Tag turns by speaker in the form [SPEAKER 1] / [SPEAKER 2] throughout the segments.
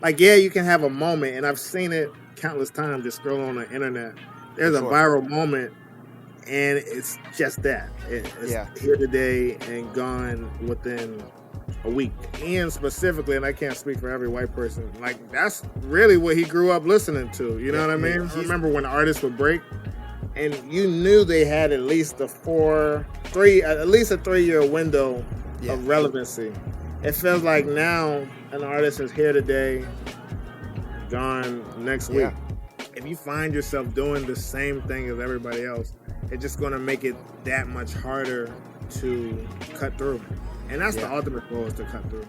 [SPEAKER 1] like, yeah, you can have a moment, and I've seen it countless times just scrolling on the internet.
[SPEAKER 2] For
[SPEAKER 1] There's a
[SPEAKER 2] sure.
[SPEAKER 1] viral moment, and it's just that. It's
[SPEAKER 2] Yeah.
[SPEAKER 1] here today and gone within a week. Ian specifically, and I can't speak for every white person, like, that's really what he grew up listening to. You know
[SPEAKER 2] Yeah,
[SPEAKER 1] what I
[SPEAKER 2] I mean,
[SPEAKER 1] mean? I remember when artists would break, and you knew they had at least at least a 3-year window
[SPEAKER 2] Yeah.
[SPEAKER 1] of relevancy. It feels like now an artist is here today, gone next week.
[SPEAKER 2] Yeah.
[SPEAKER 1] If you find yourself doing the same thing as everybody else, it's just going to make it that much harder to cut through. And that's the ultimate goal, is to cut through.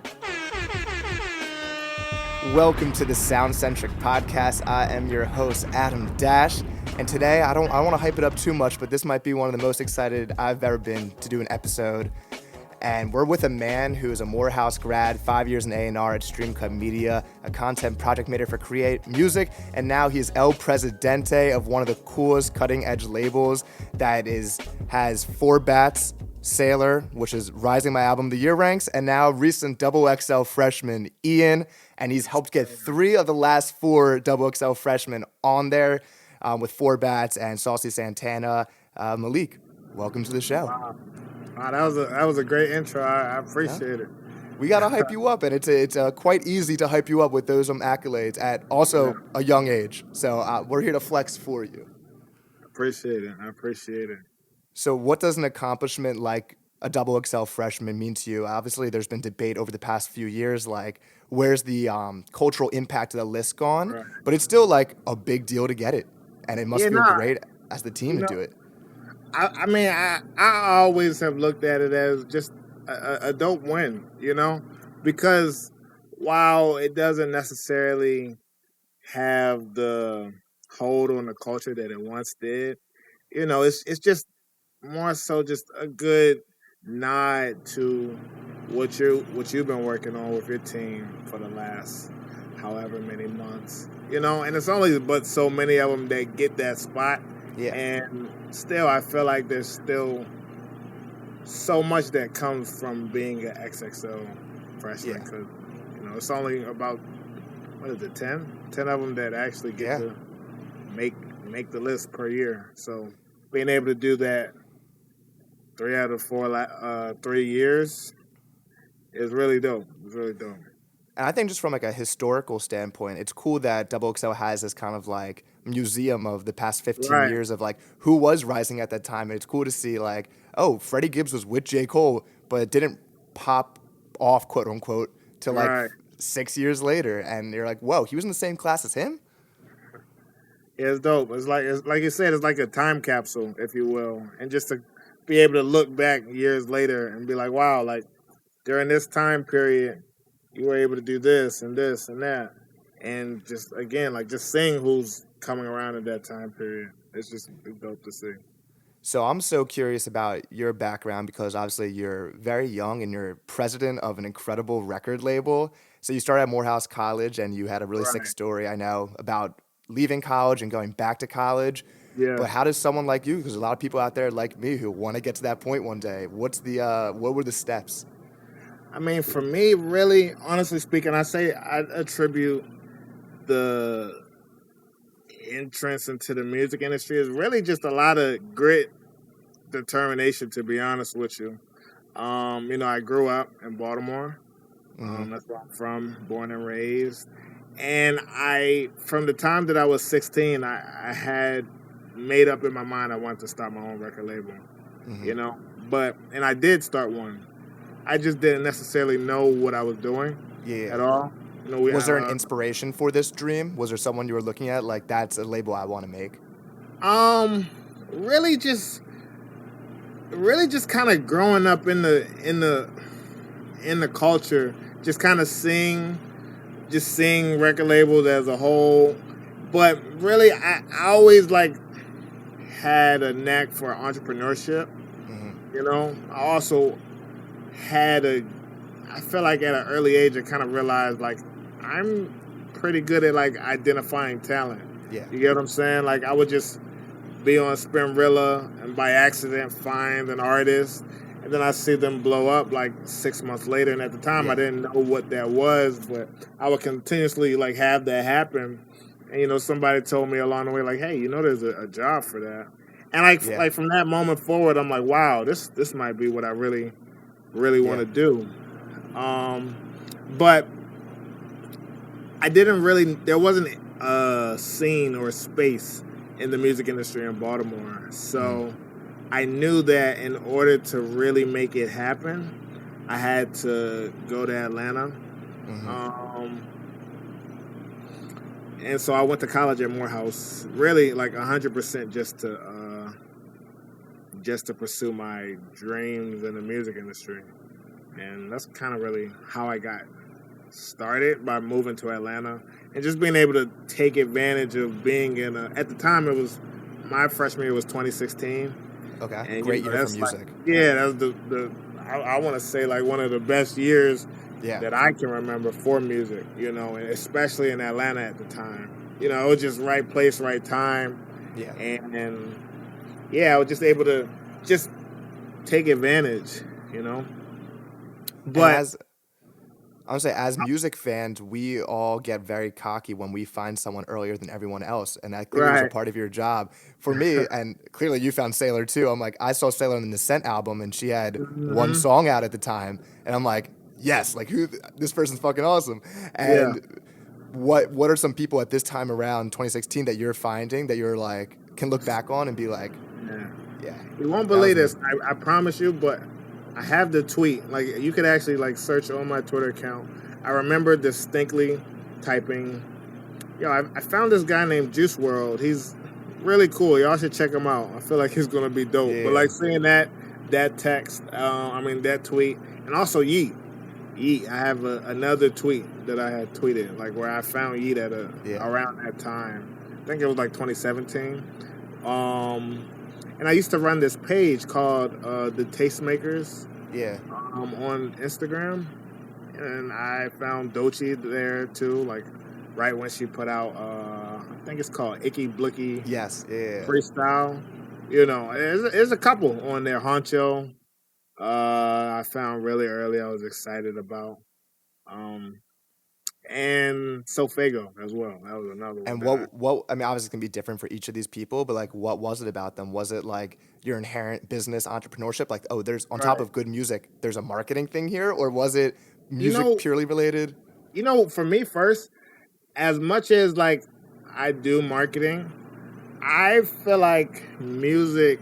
[SPEAKER 2] Welcome to the SoundCentric podcast. I am your host, Adam Dash. And today, I don't want to hype it up too much, but this might be one of the most excited I've ever been to do an episode. And we're with a man who is a Morehouse grad, 5 years in A&R at Streamcut Media, a content project manager for Create Music, and now he is El Presidente of one of the coolest cutting-edge labels that has 4 bats, SAILORR, which is rising my album the year ranks, and now recent XXL freshman Ian, and he's helped get 3 of the last 4 XXL freshmen on there with 4 bats and Saucy, Santana. Malik, welcome to the show.
[SPEAKER 1] Wow, that was a great intro. I appreciate it.
[SPEAKER 2] We gotta hype you up, and it's quite easy to hype you up with those accolades at also a young age. So we're here to flex for you.
[SPEAKER 1] I appreciate it.
[SPEAKER 2] So what does an accomplishment like a XXL freshman mean to you? Obviously, there's been debate over the past few years, like where's the cultural impact of the list gone?
[SPEAKER 1] Right.
[SPEAKER 2] But it's still like a big deal to get it, and it must feel great as the team to do it.
[SPEAKER 1] I mean, I always have looked at it as just a dope win, you know? Because while it doesn't necessarily have the hold on the culture that it once did, you know, it's just more so just a good nod to what you've been working on with your team for the last however many months, you know? And it's only but so many of them that get that spot.
[SPEAKER 2] Yeah.
[SPEAKER 1] And still, I feel like there's still so much that comes from being an XXL freshman. Because, you know, it's only about, 10? 10 of them that actually get to make the list per year. So being able to do that 3 out of 4 3 years is really dope. It's really dope.
[SPEAKER 2] And I think just from like a historical standpoint, it's cool that XXL has this kind of like museum of the past 15 years of like who was rising at that time. And it's cool to see like, oh, Freddie Gibbs was with J. Cole, but it didn't pop off, quote unquote, till like 6 years later. And you're like, whoa, he was in the same class as him?
[SPEAKER 1] Yeah, it's dope. It's like you said, it's like a time capsule, if you will. And just to be able to look back years later and be like, wow, like during this time period, you were able to do this and this and that. And just, again, like just seeing who's coming around in that time period. It's just dope to see.
[SPEAKER 2] So I'm so curious about your background because obviously you're very young and you're president of an incredible record label. So you started at Morehouse College and you had a really sick story, I know, about leaving college and going back to college.
[SPEAKER 1] Yeah.
[SPEAKER 2] But how does someone like you, because a lot of people out there like me who want to get to that point one day, what were the steps?
[SPEAKER 1] I mean, for me, really, honestly speaking, I attribute the entrance into the music industry is really just a lot of grit, determination, to be honest with you. You know, I grew up in Baltimore. That's where I'm from, born and raised. And from the time that I was 16, I had made up in my mind I wanted to start my own record label, you know? And I did start one. I just didn't necessarily know what I was doing at all. You know,
[SPEAKER 2] was there an inspiration for this dream? Was there someone you were looking at like that's a label I want to make?
[SPEAKER 1] Really just kind of growing up in the culture, just kind of seeing record labels as a whole. But really, I always like had a knack for entrepreneurship. You know, I also I feel like at an early age, I kind of realized, like, I'm pretty good at, like, identifying talent.
[SPEAKER 2] Yeah.
[SPEAKER 1] You get what I'm saying? Like, I would just be on Spinrilla and by accident find an artist and then I see them blow up like 6 months later. And at the time, I didn't know what that was, but I would continuously like have that happen. And somebody told me along the way, like, "Hey, there's a job for that." And like from that moment forward, I'm like, "Wow, this might be what I really want to do." But I didn't really. There wasn't a scene or a space in the music industry in Baltimore, so I knew that in order to really make it happen, I had to go to Atlanta. And so I went to college at Morehouse, really like 100% just to pursue my dreams in the music industry. And that's kind of really how I got started, by moving to Atlanta and just being able to take advantage of being at the time it was, my freshman year was 2016.
[SPEAKER 2] Okay,
[SPEAKER 1] and,
[SPEAKER 2] great year for music.
[SPEAKER 1] That was I want to say like one of the best years that I can remember for music, and especially in Atlanta at the time. It was just right place, right time.
[SPEAKER 2] Yeah.
[SPEAKER 1] And I was just able to just take advantage, But
[SPEAKER 2] as music fans, we all get very cocky when we find someone earlier than everyone else, and that clearly was a part of your job. For me, and clearly you found SAILORR too. I'm like, I saw SAILORR in the Scent album, and she had one song out at the time, and I'm like, yes, like this person's fucking awesome. And what are some people at this time around 2016 that you're finding that you're like can look back on and be like,
[SPEAKER 1] you won't believe this, I promise you, but I have the tweet. Like, you could actually like search on my Twitter account. I remember distinctly typing, I found this guy named Juice WRLD. He's really cool. Y'all should check him out. I feel like he's gonna be dope. But like seeing that text, that tweet, and also Yeat. I have another tweet that I had tweeted, like where I found Yeat at around that time. I think it was like 2017. And I used to run this page called The Tastemakers on Instagram. And I found Doechii there too, like right when she put out, I think it's called Icky Blicky Freestyle. There's a couple on there. Honcho, I found really early, I was excited about. And Sofago as well. That was another one.
[SPEAKER 2] And what I mean, obviously it's gonna be different for each of these people, but like, what was it about them? Was it like your inherent business entrepreneurship? Like, oh, there's on top of good music, there's a marketing thing here, or was it music purely related?
[SPEAKER 1] For me first, as much as like I do marketing, I feel like music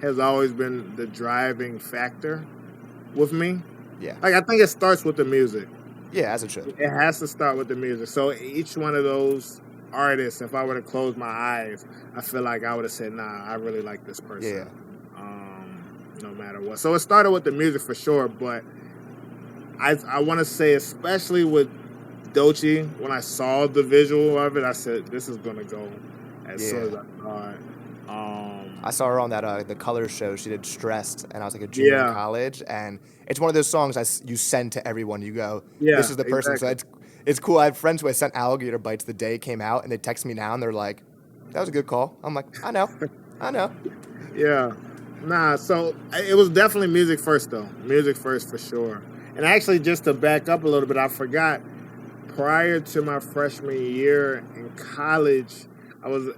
[SPEAKER 1] has always been the driving factor with me.
[SPEAKER 2] Yeah.
[SPEAKER 1] Like, I think it starts with the music.
[SPEAKER 2] Yeah, as it should.
[SPEAKER 1] It has to start with the music. So each one of those artists, if I were to close my eyes, I feel like I would have said, nah, I really like this person.
[SPEAKER 2] Yeah.
[SPEAKER 1] No matter what. So it started with the music for sure, but I want to say, especially with Doechii, when I saw the visual of it, I said, this is going to go as soon as I saw it.
[SPEAKER 2] I saw her on that the Colors show. She did Stressed, and I was like a junior in college, and it's one of those songs you send to everyone. You go, this is the person.
[SPEAKER 1] Exactly.
[SPEAKER 2] So it's cool. I have friends who I sent Alligator Bites the day it came out, and they text me now, and they're like, that was a good call. I'm like, I know.
[SPEAKER 1] Yeah. Nah, so it was definitely music first, though. Music first for sure. And actually, just to back up a little bit, I forgot, prior to my freshman year in college, I was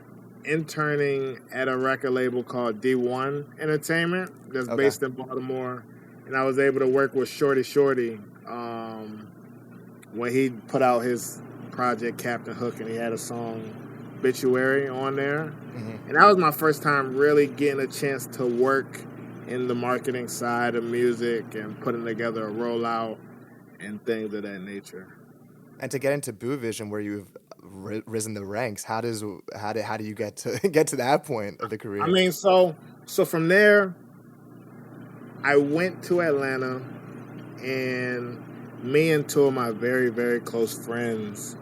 [SPEAKER 1] interning at a record label called D1 Entertainment that's based in Baltimore. And I was able to work with Shordie when he put out his project Captain Hook, and he had a song Obituary on there. And that was my first time really getting a chance to work in the marketing side of music and putting together a rollout and things of that nature.
[SPEAKER 2] And to get into Boo Vision, where you've risen the ranks, how do you get to that point of the career?
[SPEAKER 1] I mean, so from there, I went to Atlanta, and me and two of my very, very close friends,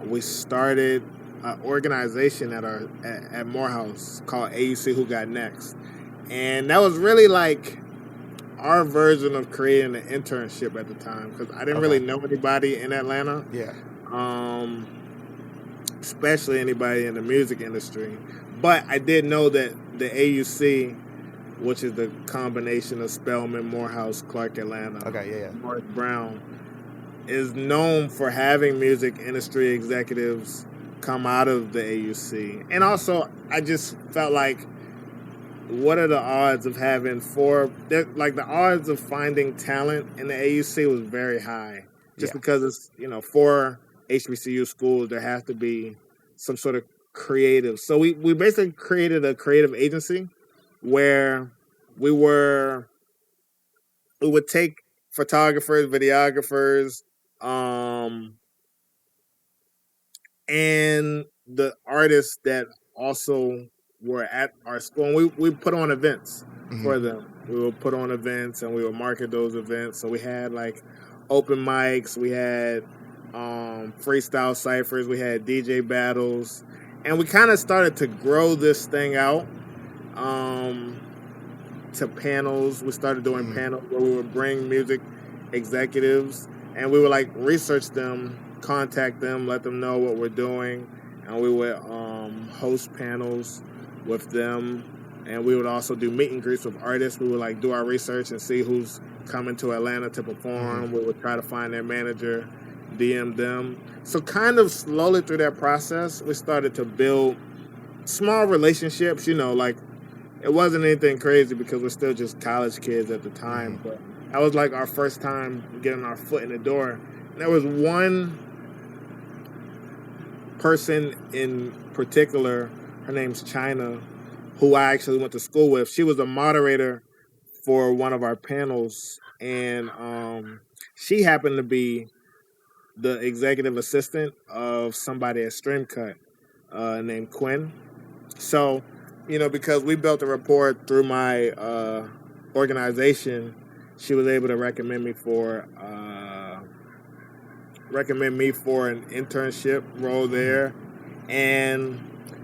[SPEAKER 1] we started an organization at Morehouse called AUC Who Got Next, and that was really like our version of creating an internship at the time, because I didn't really know anybody in Atlanta.
[SPEAKER 2] Yeah.
[SPEAKER 1] Especially anybody in the music industry. But I did know that the AUC which is the combination of Spelman, Morehouse, Clark Atlanta, Morris Brown, is known for having music industry executives come out of the AUC. And also, I just felt like, what are the odds of having the odds of finding talent in the AUC was very high. Just because it's, 4 HBCU schools, there has to be some sort of creative. So we basically created a creative agency where we would take photographers, videographers, and the artists that also were at our school, and we put on events for them. We would put on events and we would market those events. So we had like open mics, we had freestyle ciphers, we had DJ battles, and we kind of started to grow this thing out to panels. We started doing panels where we would bring music executives and we would like research them, contact them, let them know what we're doing, and we would host panels with them, and we would also do meet and greets with artists. We would like do our research and see who's coming to Atlanta to perform. We would try to find their manager, DM them. So kind of slowly through that process, we started to build small relationships, like it wasn't anything crazy because we're still just college kids at the time, but that was like our first time getting our foot in the door. And there was one person in particular, her name's China, who I actually went to school with. She was a moderator for one of our panels, and she happened to be the executive assistant of somebody at Streamcut named Quinn. So, because we built a rapport through my organization, she was able to recommend me for an internship role there. And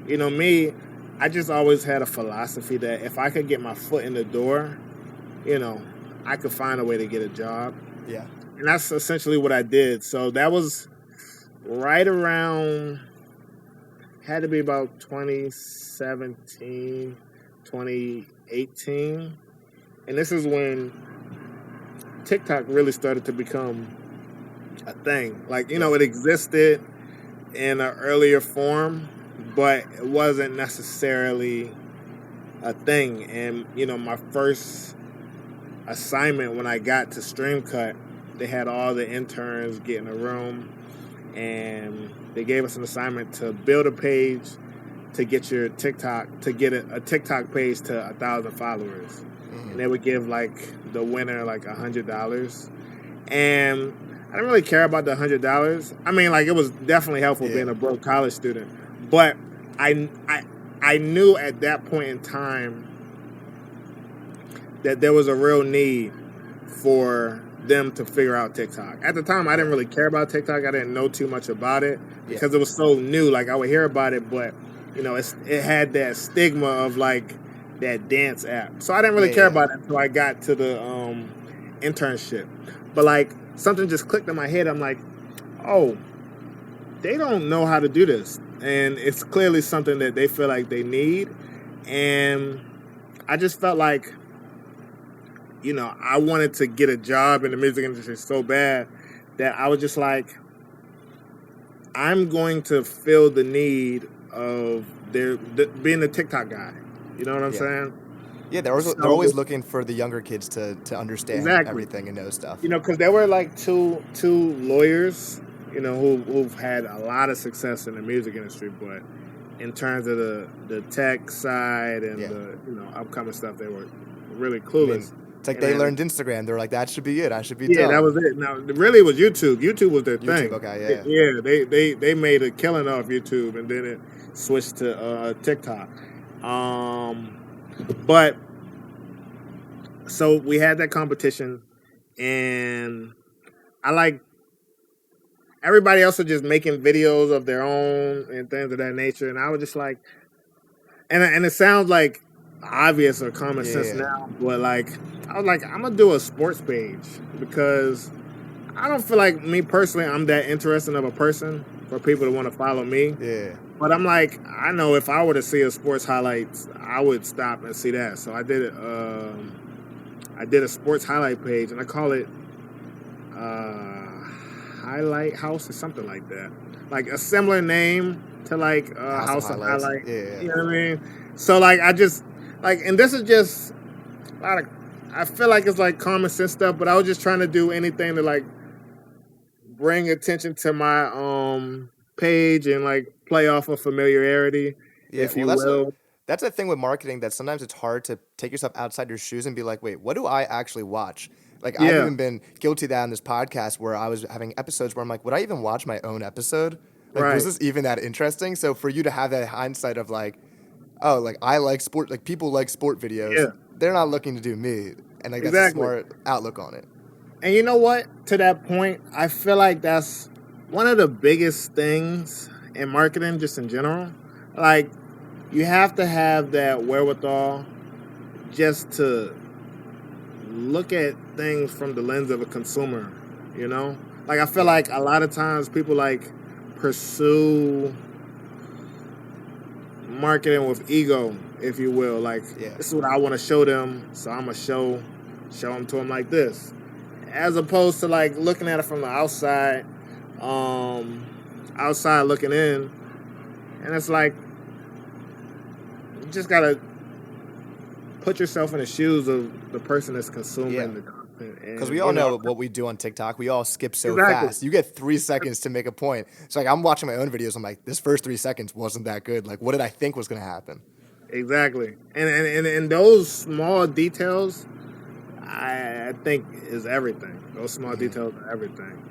[SPEAKER 1] me, I just always had a philosophy that if I could get my foot in the door, I could find a way to get a job.
[SPEAKER 2] Yeah.
[SPEAKER 1] And that's essentially what I did. So that was right around, had to be about 2017, 2018. And this is when TikTok really started to become a thing. Like, it existed in an earlier form, but it wasn't necessarily a thing. And, my first assignment when I got to Streamcut, they had all the interns get in a room and they gave us an assignment to build a page to get your TikTok, to get a TikTok page to 1,000 followers. And they would give like the winner like $100. And I didn't really care about the $100. I mean, like, it was definitely helpful being a broke college student. But I knew at that point in time that there was a real need for them to figure out TikTok. At the time, I didn't really care about TikTok. I didn't know too much about it because it was so new. Like, I would hear about it, but, it had that stigma of, like, that dance app. So I didn't really care about it until I got to the internship. But, like, something just clicked in my head. I'm like, oh, they don't know how to do this. And it's clearly something that they feel like they need. And I just felt like, I wanted to get a job in the music industry so bad that I was just like, I'm going to fill the need of being the TikTok guy. You know what I'm saying?
[SPEAKER 2] Yeah, they're always looking for the younger kids to understand everything and know stuff.
[SPEAKER 1] Because there were like two lawyers, who've had a lot of success in the music industry, but in terms of the tech side and the upcoming stuff, they were really clueless.
[SPEAKER 2] It's like they learned Instagram. They're like, that should be it. I should be done.
[SPEAKER 1] Yeah, that was it. Now, really, it was YouTube. YouTube was their thing.
[SPEAKER 2] Okay,
[SPEAKER 1] yeah. They made a killing off YouTube, and then it switched to TikTok. But so we had that competition, and everybody else was just making videos of their own and things of that nature, and I was just like, and it sounds like obvious or common sense now, but like I was like, I'm gonna do a sports page because I don't feel like me personally I'm that interesting of a person for people to want to follow me.
[SPEAKER 2] Yeah.
[SPEAKER 1] But I'm like, I know if I were to see a sports highlights, I would stop and see that. So I did it. I did a sports highlight page, and I call it Highlight House or something like that. Like a similar name to like House of Highlight.
[SPEAKER 2] Yeah.
[SPEAKER 1] You know what I mean? So like I just like, and this is just a lot of. I feel like it's like common sense stuff, but I was just trying to do anything to like bring attention to my page and like play off of familiarity, if you will.
[SPEAKER 2] That's a thing with marketing that sometimes it's hard to take yourself outside your shoes and be like, wait, what do I actually watch? Like, I've even been guilty of that on this podcast where I was having episodes where I'm like, would I even watch my own episode? Like, was this even that interesting? So for you to have that hindsight of like, oh, like I like sport, like people like sport videos.
[SPEAKER 1] Yeah.
[SPEAKER 2] They're not looking to do me. And like, that's a smart outlook on it.
[SPEAKER 1] And you know what? To that point, I feel like that's one of the biggest things in marketing, just in general. Like, you have to have that wherewithal just to look at things from the lens of a consumer, you know? Like, I feel like a lot of times people, like, pursue marketing with ego, if you will. Like, this is what I want to show them, so I'm going to show them to them like this. As opposed to, like, looking at it from the outside, looking in, and it's like, you just got to put yourself in the shoes of the person that's consuming the content.
[SPEAKER 2] Because we all know what we do on TikTok. We all skip so fast. You get 3 seconds to make a point. So like I'm watching my own videos. I'm like, this first 3 seconds wasn't that good. Like, what did I think was going to happen?
[SPEAKER 1] Exactly. And those small details, I think, is everything. Those small details are everything.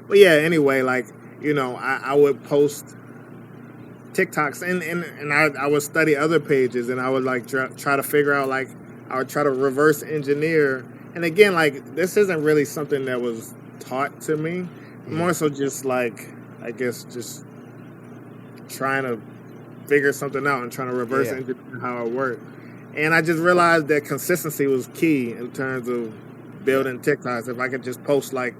[SPEAKER 1] But yeah, anyway, like, you know, I would post TikToks and I would study other pages and I would like try to figure out, like, I would try to reverse engineer. And again, like, this isn't really something that was taught to me. More so just like, I guess, just trying to figure something out and trying to reverse engineer how it worked. And I just realized that consistency was key in terms of building TikToks. If I could just post like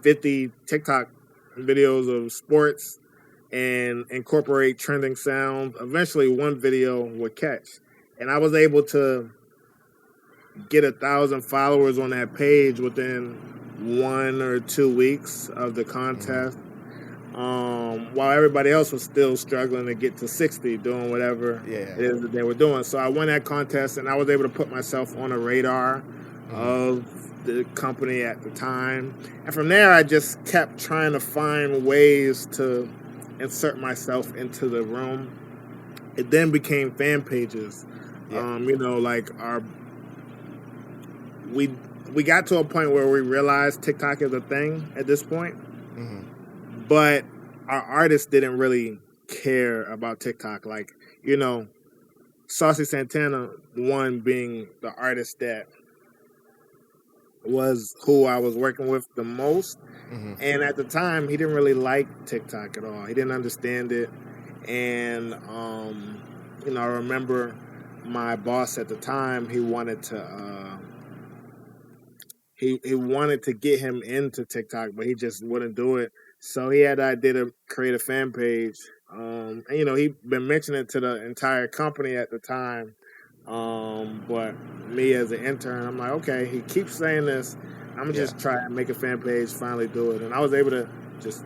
[SPEAKER 1] 50 TikTok videos of sports and incorporate trending sounds, eventually one video would catch. And I was able to get 1,000 followers on that page within 1 or 2 weeks of the contest, while everybody else was still struggling to get to 60, doing whatever it is that they were doing. So I won that contest, and I was able to put myself on a radar of the company at the time. And from there, I just kept trying to find ways to insert myself into the room. It then became fan pages. You know, like we got to a point where we realized TikTok is a thing at this point, but our artists didn't really care about TikTok. Like, you know, Saucy Santana, one being the artist that was who I was working with the most. And at the time, he didn't really like TikTok at all. He didn't understand it. And, you know, I remember my boss at the time, he wanted to he wanted to get him into TikTok, but he just wouldn't do it. So he had the idea to create a fan page. And, you know, he'd been mentioning it to the entire company at the time. But me as an intern, I'm like, okay, he keeps saying this. I'm going to just try and make a fan page, finally do it. And I was able to just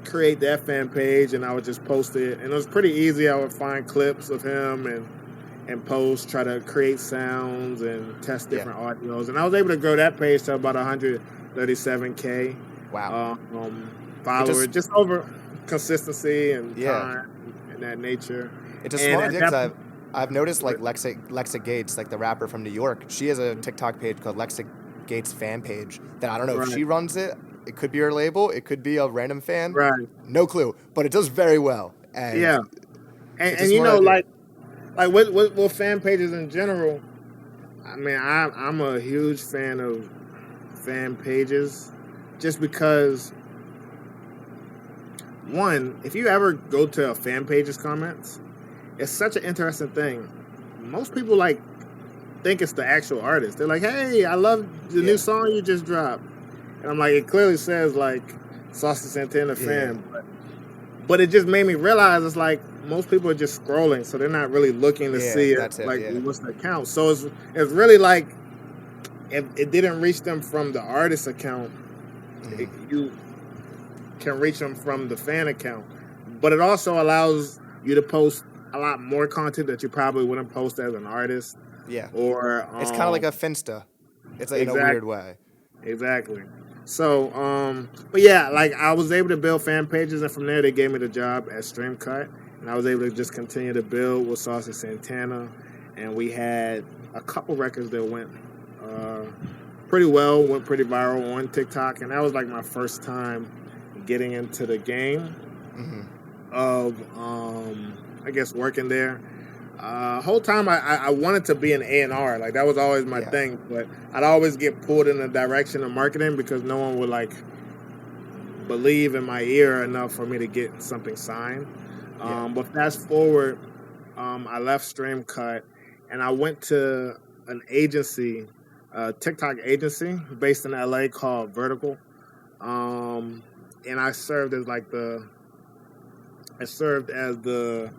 [SPEAKER 1] create that fan page, and I would just post it. And it was pretty easy. I would find clips of him and post, try to create sounds and test different audios. And I was able to grow that page to about 137K.
[SPEAKER 2] Wow.
[SPEAKER 1] Followers, just over consistency and time and that nature.
[SPEAKER 2] It's a small idea because I've noticed like Lexa Gates, like the rapper from New York, she has a TikTok page called Lexa Gates fan page that I don't know if she runs it. It could be her label. It could be a random fan.
[SPEAKER 1] Right.
[SPEAKER 2] No clue. But it does very well. And
[SPEAKER 1] And you know, idea. like with fan pages in general, I mean, I'm a huge fan of fan pages just because, one, if you ever go to a fan page's comments, it's such an interesting thing. Most people think it's the actual artist. They're like, "Hey, I love the new song you just dropped," and I'm like, it clearly says like Saucy Santana fan, but But it just made me realize it's like most people are just scrolling, so they're not really looking to
[SPEAKER 2] Yeah,
[SPEAKER 1] see it,
[SPEAKER 2] that's it.
[SPEAKER 1] like
[SPEAKER 2] Yeah.
[SPEAKER 1] what's the account. So it's really like if it didn't reach them from the artist account, you can reach them from the fan account. But it also allows you to post a lot more content that you probably wouldn't post as an artist.
[SPEAKER 2] Yeah.
[SPEAKER 1] Or
[SPEAKER 2] It's kind of like a Finsta. It's like in a
[SPEAKER 1] exact,
[SPEAKER 2] weird way.
[SPEAKER 1] exactly. So, but yeah, like I was able to build fan pages, and from there they gave me the job at Streamcut, and I was able to just continue to build with Saucy Santana, and we had a couple records that went pretty well, went pretty viral on TikTok, and that was like my first time getting into the game of, I guess, working there. Whole time I wanted to be an A&R, like that was always my thing, but I'd always get pulled in the direction of marketing because no one would like believe in my ear enough for me to get something signed. But fast forward, I left Streamcut and I went to an agency, a TikTok agency based in LA called Vertical, and I served as the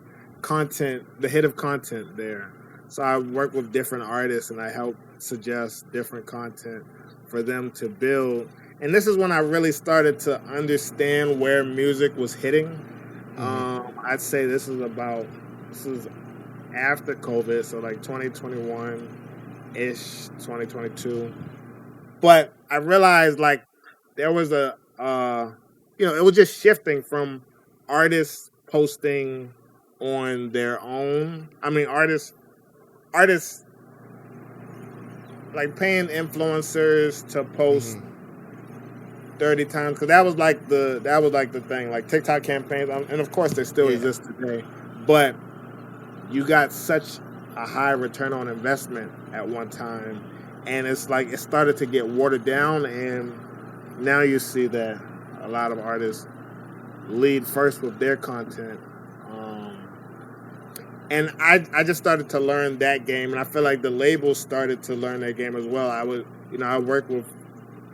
[SPEAKER 1] content, the head of content there. So I work with different artists and I help suggest different content for them to build. And this is when I really started to understand where music was hitting. I'd say this is after COVID, so like 2021-ish, 2022. But I realized like there was it was just shifting from artists posting on their own. I mean, artists like paying influencers to post 30 times because that was like the thing, like TikTok campaigns, and of course they still exist today. But you got such a high return on investment at one time, and it's like it started to get watered down, and now you see that a lot of artists lead first with their content. And I just started to learn that game, and I feel like the labels started to learn that game as well. I work with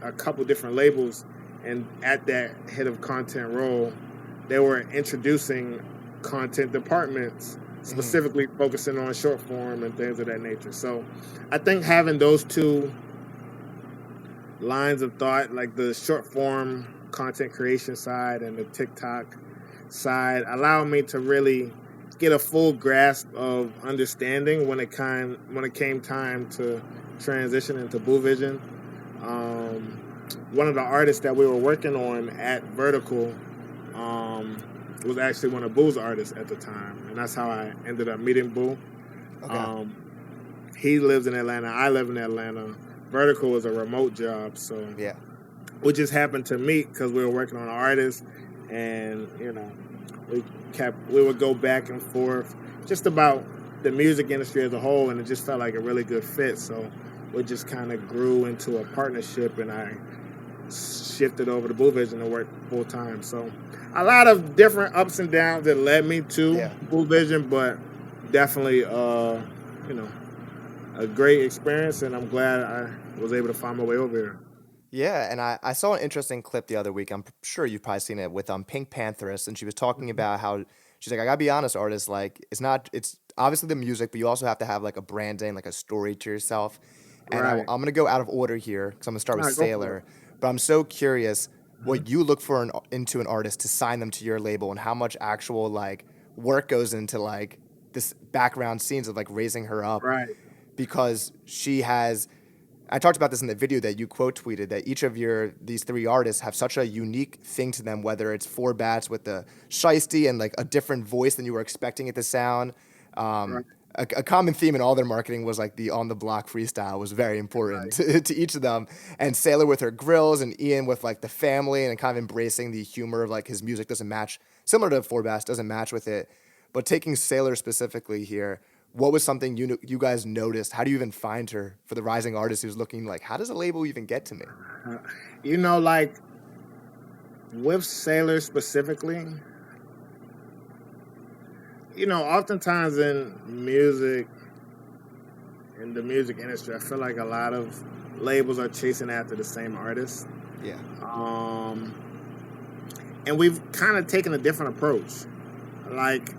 [SPEAKER 1] a couple different labels, and at that head of content role, they were introducing content departments, specifically focusing on short form and things of that nature. So I think having those two lines of thought, like the short form content creation side and the TikTok side, allowed me to really get a full grasp of understanding when it came time to transition into Blue Vision. One of the artists that we were working on at Vertical was actually one of Boo's artists at the time, and that's how I ended up meeting Boo. Okay. He lives in Atlanta. I live in Atlanta. Vertical is a remote job, so we just happened to meet because we were working on artists, and we would go back and forth just about the music industry as a whole, and it just felt like a really good fit. So we just kind of grew into a partnership, and I shifted over to Blue Vision to work full time. So a lot of different ups and downs that led me to Blue Vision, but definitely a great experience, and I'm glad I was able to find my way over here.
[SPEAKER 2] Yeah, and I saw an interesting clip the other week. I'm sure you've probably seen it with Pink Pantheress, and she was talking about how she's like, I gotta be honest, artists, like it's obviously the music, but you also have to have like a branding, like a story to yourself. And I'm gonna go out of order here because I'm gonna start with Sailor, but I'm so curious what you look for into an artist to sign them to your label, and how much actual like work goes into like this background scenes of like raising her up, because she has. I talked about this in the video that you quote tweeted, that each of these three artists have such a unique thing to them, whether it's Four Bats with the shiesty and like a different voice than you were expecting it to sound. A common theme in all their marketing was like the on the block freestyle was very important to each of them. And Sailor with her grills, and Ian with like the family and kind of embracing the humor of like his music doesn't match, similar to Four Bats, doesn't match with it. But taking Sailor specifically here, what was something you guys noticed? How do you even find her for the rising artist who's looking like, how does a label even get to me?
[SPEAKER 1] Like with Sailor specifically, oftentimes in the music industry, I feel like a lot of labels are chasing after the same artist.
[SPEAKER 2] Yeah.
[SPEAKER 1] and we've kind of taken a different approach. Like,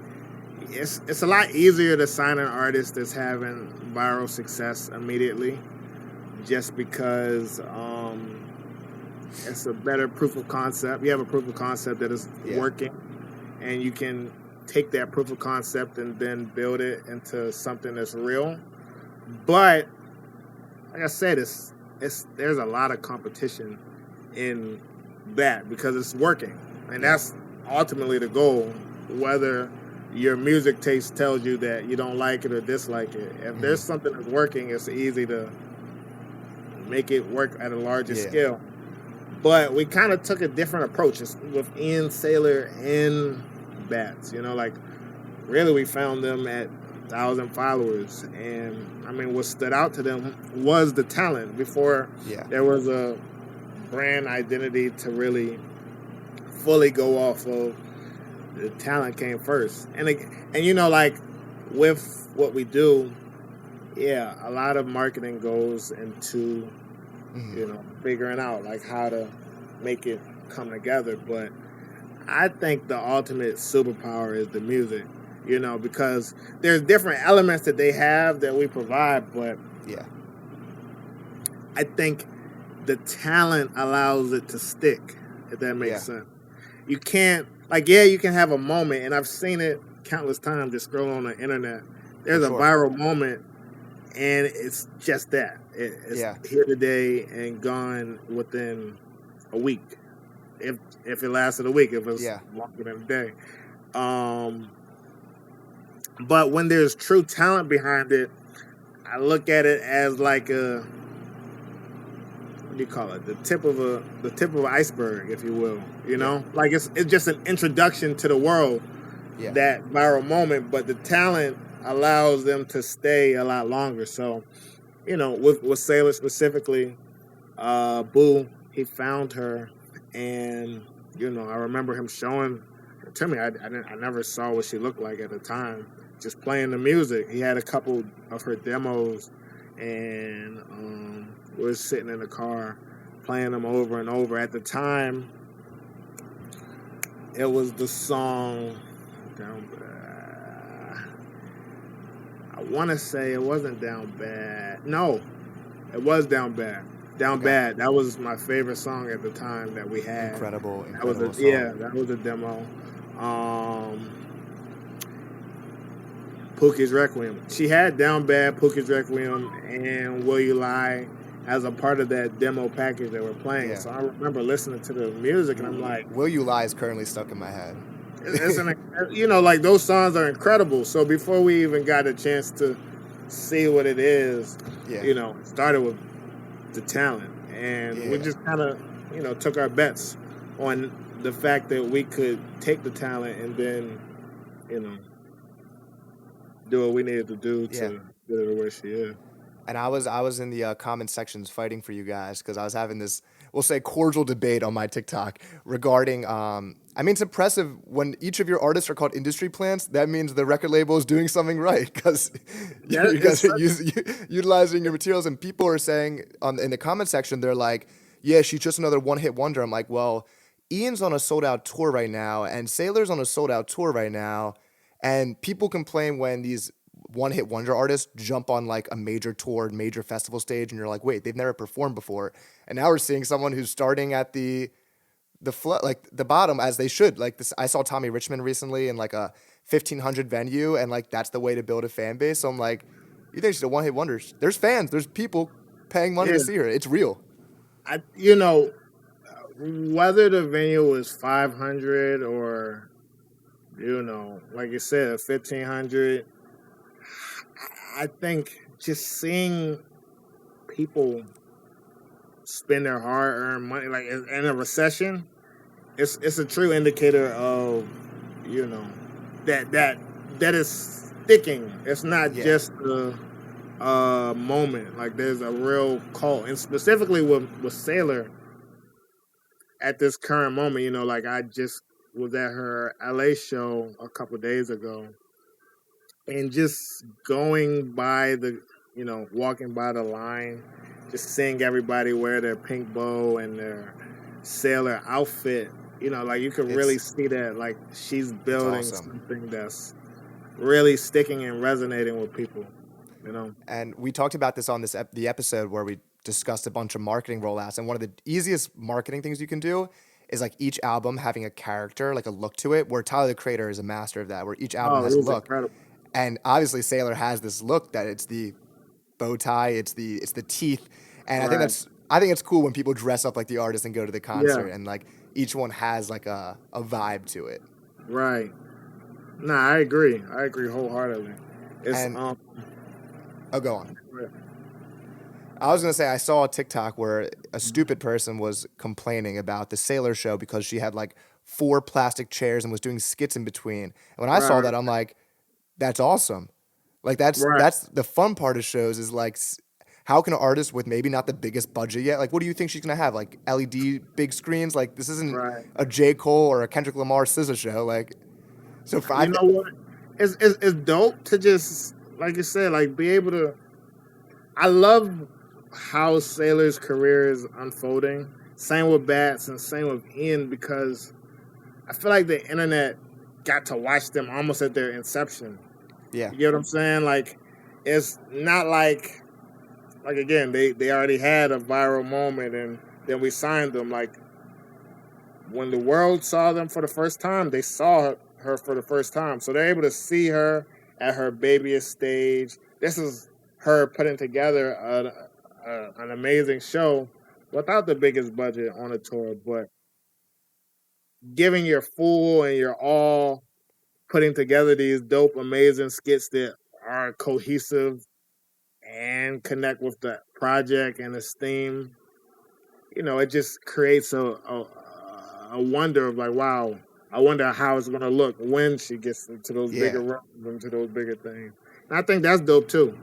[SPEAKER 1] it's a lot easier to sign an artist that's having viral success immediately, just because it's a better proof of concept. You have a proof of concept that is working, and you can take that proof of concept and then build it into something that's real. But like I said, there's a lot of competition in that because it's working, and that's ultimately the goal. Whether your music taste tells you that you don't like it or dislike it, if there's something that's working, it's easy to make it work at a larger scale. But we kind of took a different approach with Ian, SAILORR, and Bats. You know, like, really we found them at 1,000 followers. And, I mean, what stood out to them was the talent. Before there was a brand identity to really fully go off of, the talent came first. And you know, like, with what we do, a lot of marketing goes into you know, figuring out like how to make it come together. But I think the ultimate superpower is the music, you know, because there's different elements that they have that we provide, but I think the talent allows it to stick, if that makes sense. You can't, like, you can have a moment, and I've seen it countless times just scrolling on the internet. There's a viral moment, and it's just that. It's here today and gone within a week. If it lasted a week, if it was longer than a day. But when there's true talent behind it, I look at it as like a, what do you call it? The tip of an iceberg, if you will. You know, like it's just an introduction to the world. That viral moment, but the talent allows them to stay a lot longer. So, you know, with SAILORR specifically, Boo, he found her, and you know, I remember him showing her to me. I never saw what she looked like at the time. Just playing the music. He had a couple of her demos, and we were sitting in the car playing them over and over. At the time, it was the song Down Bad. I want to say it wasn't Down Bad. No, it was Down Bad. Down Bad. That was my favorite song at the time that we had.
[SPEAKER 2] Incredible
[SPEAKER 1] that was
[SPEAKER 2] song.
[SPEAKER 1] That was a demo. Pookie's Requiem. She had Down Bad, Pookie's Requiem, and Will You Lie as a part of that demo package that we're playing. So I remember listening to the music, and I'm like,
[SPEAKER 2] Will You Lie is currently stuck in my head.
[SPEAKER 1] You know, like, those songs are incredible. So before we even got a chance to see what it is, you know, it started with the talent. And we just kind of, you know, took our bets on the fact that we could take the talent and then, you know, do what we needed to do to get her to where she is.
[SPEAKER 2] And I was in the comment sections fighting for you guys because I was having this, we'll say, cordial debate on my TikTok regarding, I mean, it's impressive when each of your artists are called industry plants. That means the record label is doing something right because you guys are utilizing your materials. And people are saying in the comment section, they're like, yeah, she's just another one-hit wonder. I'm like, well, Ian's on a sold-out tour right now, and SAILORR's on a sold-out tour right now. And people complain when these one-hit wonder artists jump on like a major tour, major festival stage, and you're like, wait, they've never performed before. And now we're seeing someone who's starting at the bottom, as they should. Like this, I saw Tommy Richmond recently in like a 1,500 venue, and like that's the way to build a fan base. So I'm like, you think she's a one-hit wonder? There's fans, there's people paying money to see her. It's real.
[SPEAKER 1] You know, whether the venue was 500 or, you know, like you said, 1,500. I think just seeing people spend their hard-earned money, like in a recession, it's a true indicator of, you know, that is sticking. It's not just a moment. Like, there's a real cult, and specifically with SAILORR at this current moment. You know, like, I just was at her LA show a couple of days ago. And just going by walking by the line, just seeing everybody wear their pink bow and their SAILORR outfit, Like you can really see that, like she's building
[SPEAKER 2] awesome.
[SPEAKER 1] something that's really sticking and resonating with people.
[SPEAKER 2] And we talked about this on the episode where we discussed a bunch of marketing rollouts. And one of the easiest marketing things you can do is like each album having a character, like a look to it, where Tyler the Creator is a master of that, where each album has a look.
[SPEAKER 1] Incredible.
[SPEAKER 2] And obviously SAILORR has this look that it's the bow tie, it's the teeth. And I think it's cool when people dress up like the artist and go to the concert and like each one has like a vibe to it.
[SPEAKER 1] Right. Nah, I agree wholeheartedly.
[SPEAKER 2] Go on. I was going to say, I saw a TikTok where a stupid person was complaining about the SAILORR show because she had like 4 plastic chairs and was doing skits in between. And when I saw that, I'm like, that's awesome. Like that's the fun part of shows is like, how can an artist with maybe not the biggest budget yet, like what do you think she's going to have? Like LED big screens? Like this isn't a J. Cole or a Kendrick Lamar SZA show. Like, so for
[SPEAKER 1] what? It's dope to just, like you said, like be able to, I love how SAILORR's career is unfolding. Same with Bats and same with Ian, because I feel like the internet got to watch them almost at their inception.
[SPEAKER 2] Yeah.
[SPEAKER 1] You get what I'm saying? Like, it's not like again, they already had a viral moment and then we signed them. Like, when the world saw them for the first time, they saw her for the first time. So they're able to see her at her babyest stage. This is her putting together an amazing show without the biggest budget on a tour, but giving your full and your all, putting together these dope, amazing skits that are cohesive and connect with the project and its theme. It just creates a wonder of like, wow, I wonder how it's going to look when she gets into those bigger rooms, into those bigger things. And I think that's dope too.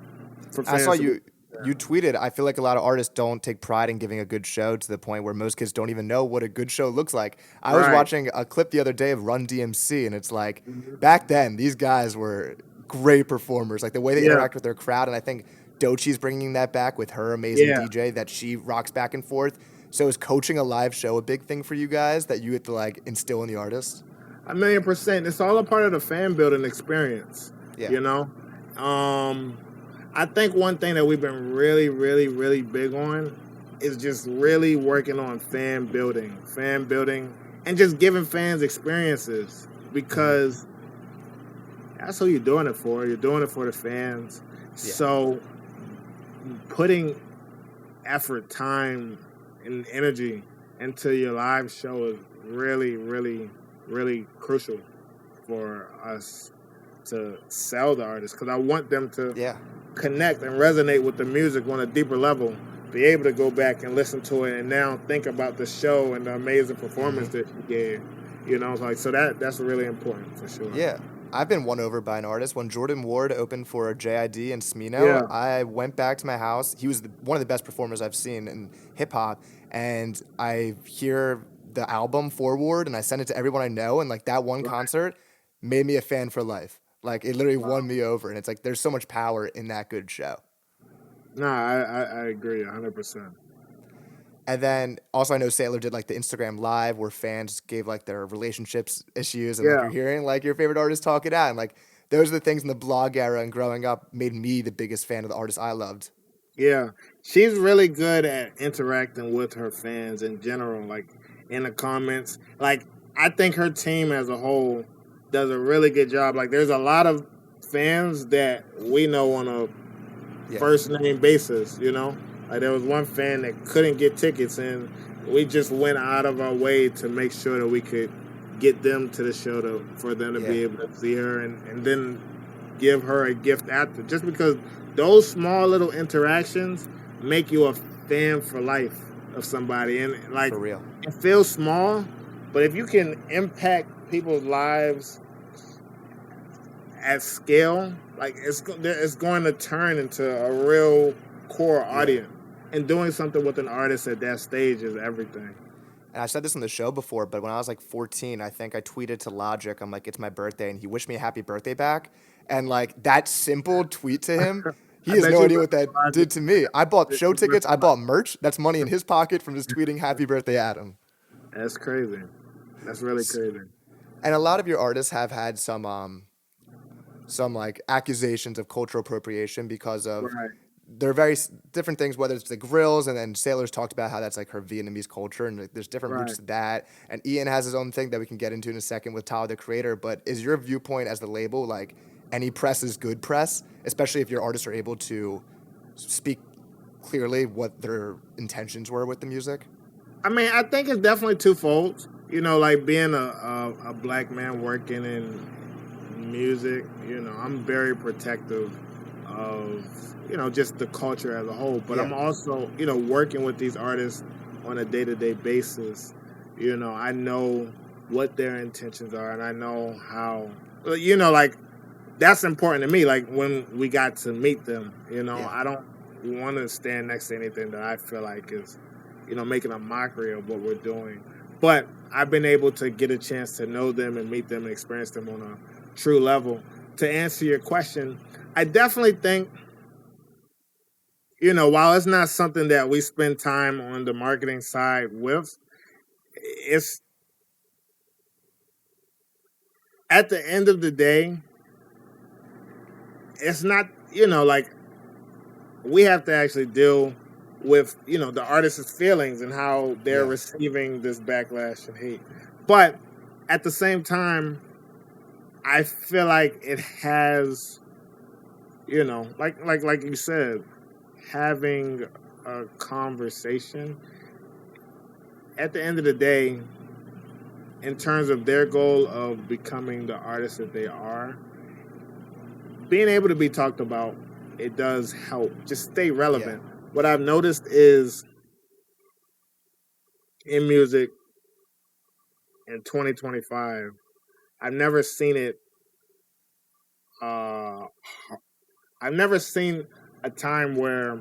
[SPEAKER 2] I saw you tweeted, I feel like a lot of artists don't take pride in giving a good show to the point where most kids don't even know what a good show looks like. I was watching a clip the other day of Run DMC, and it's like, back then, these guys were great performers. Like the way they interact with their crowd, and I think Doechii's bringing that back with her amazing DJ that she rocks back and forth. So is coaching a live show a big thing for you guys that you have to like instill in the artist?
[SPEAKER 1] 1,000,000%. It's all a part of the fan building experience. Yeah. I think one thing that we've been really, really, really big on is just really working on fan building, and just giving fans experiences, because that's who you're doing it for. You're doing it for the fans. Yeah. So putting effort, time, and energy into your live show is really, really, really crucial for us to sell the artists, because I want them to connect and resonate with the music on a deeper level, be able to go back and listen to it and now think about the show and the amazing performance that you gave. So that's really important for sure.
[SPEAKER 2] Yeah. I've been won over by an artist. When Jordan Ward opened for JID and Smino, I went back to my house. He was one of the best performers I've seen in hip-hop, and I hear the album Forward, and I send it to everyone I know, and like that one concert made me a fan for life. Like it literally won me over, and it's like there's so much power in that good show.
[SPEAKER 1] No, I agree 100%.
[SPEAKER 2] And then also I know SAILORR did like the Instagram Live where fans gave like their relationships issues, and like you're hearing like your favorite artist talk it out, and like those are the things in the blog era and growing up made me the biggest fan of the artist I loved.
[SPEAKER 1] Yeah, she's really good at interacting with her fans in general, like in the comments. Like I think her team as a whole does a really good job. Like there's a lot of fans that we know on a first name basis, Like there was one fan that couldn't get tickets, and we just went out of our way to make sure that we could get them to the show for them to be able to see her and then give her a gift after. Just because those small little interactions make you a fan for life of somebody. And like,
[SPEAKER 2] for real.
[SPEAKER 1] It feels small, but if you can impact people's lives at scale, like it's going to turn into a real core audience. And doing something with an artist at that stage is everything.
[SPEAKER 2] And I've said this on the show before, but when I was like 14, I think I tweeted to Logic, I'm like, it's my birthday, and he wished me a happy birthday back. And like that simple tweet to him, he has no idea what that did to me. I bought show tickets, I bought merch. That's money in his pocket from just tweeting happy birthday, Adam.
[SPEAKER 1] That's crazy. That's really crazy.
[SPEAKER 2] And a lot of your artists have had some like accusations of cultural appropriation because of
[SPEAKER 1] Right,
[SPEAKER 2] they're very different things, whether it's the grills, and then Sailor's talked about how that's like her Vietnamese culture, and like, there's different roots
[SPEAKER 1] right.
[SPEAKER 2] to that. And Ian has his own thing that we can get into in a second with Tyler, the creator. But is your viewpoint as the label like any press is good press, especially if your artists are able to speak clearly what their intentions were with the music?
[SPEAKER 1] I mean, I think it's definitely twofold. You know, like being a black man working in music, you know, I'm very protective of, you know, just the culture as a whole. But
[SPEAKER 2] Yeah.
[SPEAKER 1] I'm also, you know, working with these artists on a day-to-day basis. You know, I know what their intentions are, and I know how, you know, like, that's important to me. Like, when we got to meet them, you know,
[SPEAKER 2] Yeah.
[SPEAKER 1] I don't want to stand next to anything that I feel like is, you know, making a mockery of what we're doing. But I've been able to get a chance to know them and meet them and experience them on a true level. To answer your question, I definitely think, you know, while it's not something that we spend time on the marketing side with, it's at the end of the day, it's not, you know, like, we have to actually deal with, you know, the artist's feelings and how they're
[SPEAKER 2] Yeah.
[SPEAKER 1] receiving this backlash and hate. But at the same time, I feel like it has, you know, like you said, having a conversation. At the end of the day, in terms of their goal of becoming the artist that they are, being able to be talked about, it does help. Just stay relevant.
[SPEAKER 2] Yeah.
[SPEAKER 1] What I've noticed is in music in 2025, I've never seen it. Uh, I've never seen a time where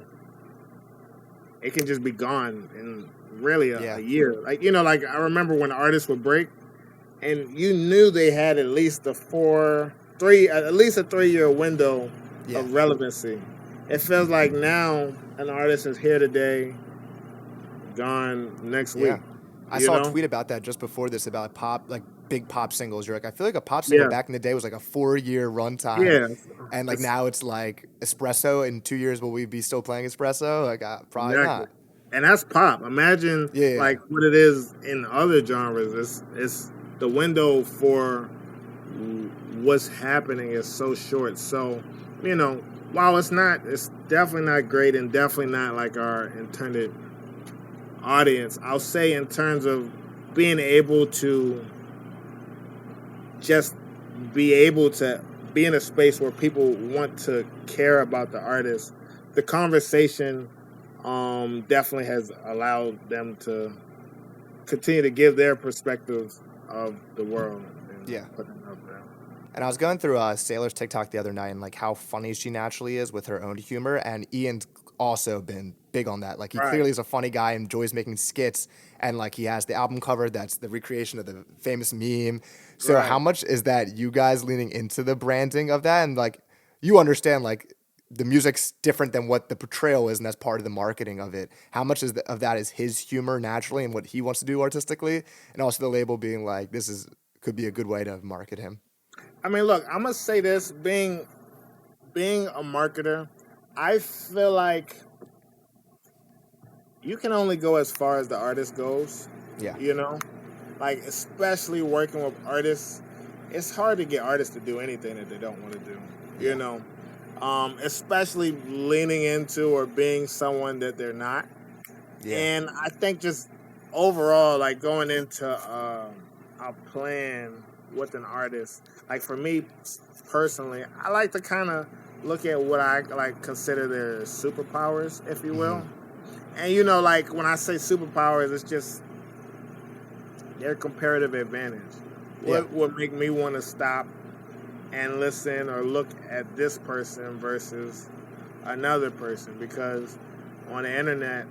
[SPEAKER 1] it can just be gone in really a
[SPEAKER 2] Yeah.
[SPEAKER 1] year. Like, you know, like I remember when artists would break, and you knew they had at least at least a 3 year window
[SPEAKER 2] Yeah.
[SPEAKER 1] of relevancy. It feels like now an artist is here today, gone next week.
[SPEAKER 2] Yeah. I
[SPEAKER 1] You
[SPEAKER 2] saw a
[SPEAKER 1] know?
[SPEAKER 2] tweet about that just before this about pop, like big pop singles. You're like, I feel like a pop single
[SPEAKER 1] Yeah,
[SPEAKER 2] back in the day was like a 4-year runtime.
[SPEAKER 1] yeah.
[SPEAKER 2] And like
[SPEAKER 1] It's
[SPEAKER 2] now it's like espresso. In 2 years, will we be still playing espresso? Like, probably
[SPEAKER 1] exactly,
[SPEAKER 2] not.
[SPEAKER 1] and that's pop. Imagine
[SPEAKER 2] Yeah.
[SPEAKER 1] like what it is in other genres. It's the window for what's happening is so short. So, you know, while it's definitely not great and definitely not like our intended audience. I'll say in terms of being able to just be able to be in a space where people want to care about the artist, the conversation definitely has allowed them to continue to give their perspective of the world and
[SPEAKER 2] Yeah.
[SPEAKER 1] put it up there.
[SPEAKER 2] And I was going through Sailor's TikTok the other night and like how funny she naturally is with her own humor. And Ian's also been big on that. Like he
[SPEAKER 1] Right.
[SPEAKER 2] clearly is a funny guy, enjoys making skits, and like he has the album cover that's the recreation of the famous meme. So
[SPEAKER 1] Right.
[SPEAKER 2] how much is that you guys leaning into the branding of that? And like you understand like the music's different than what the portrayal is, and that's part of the marketing of it. How much of that is his humor naturally and what he wants to do artistically, and also the label being like could be a good way to market him.
[SPEAKER 1] I mean, look, I'm gonna say this: being a marketer, I feel like you can only go as far as the artist goes.
[SPEAKER 2] Yeah.
[SPEAKER 1] You know, like especially working with artists, it's hard to get artists to do anything that they don't want to do.
[SPEAKER 2] Yeah.
[SPEAKER 1] You know, especially leaning into or being someone that they're not.
[SPEAKER 2] Yeah.
[SPEAKER 1] And I think just overall, like going into a plan with an artist, like for me personally, I like to kind of look at what I like consider their superpowers, if you will. And you know, like when I say superpowers, it's just their comparative advantage. What would make me want to stop and listen or look at this person versus another person? Because on the internet,